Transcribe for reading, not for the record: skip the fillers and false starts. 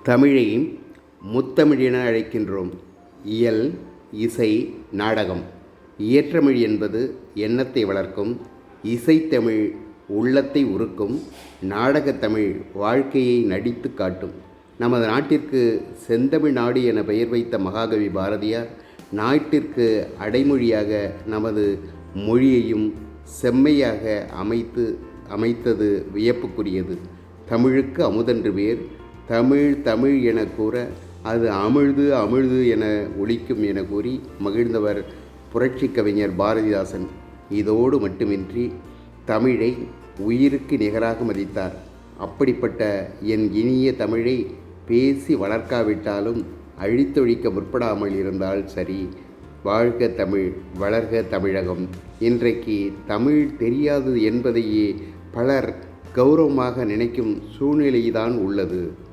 தமிழை முத்தமிழ் என அழைக்கின்றோம். இயல், இசை, நாடகம். இயற்றமிழ் என்பது எண்ணத்தை வளர்க்கும், இசைத்தமிழ் உள்ளத்தை உருக்கும், நாடகத்தமிழ் வாழ்க்கையை நடித்து காட்டும். நமது நாட்டிற்கு செந்தமிழ் நாடு என பெயர் வைத்த மகாகவி பாரதியார் நாட்டிற்கு அடைமொழியாக நமது மொழியையும் செம்மையாக அமைத்தது வியப்புக்குரியது. தமிழுக்கு அமுதென்று பேர். தமிழ் தமிழ் என கூற அது அமிழ்து அமிழ்து என ஒலிக்கும் என கூறி மகிழ்ந்தவர் புரட்சி கவிஞர் பாரதிதாசன். இதோடு மட்டுமின்றி தமிழை உயிருக்கு நிகராக மதித்தார். அப்படிப்பட்ட என் இனிய தமிழை பேசி வளர்க்காவிட்டாலும் அழித்தொழிக்க முற்படாமல் இருந்தால் சரி. வாழ்க தமிழ், வளர்க தமிழகம். இன்றைக்கு தமிழ் தெரியாது என்பதையே பலர் கௌரவமாக நினைக்கும் சூழ்நிலைதான் உள்ளது.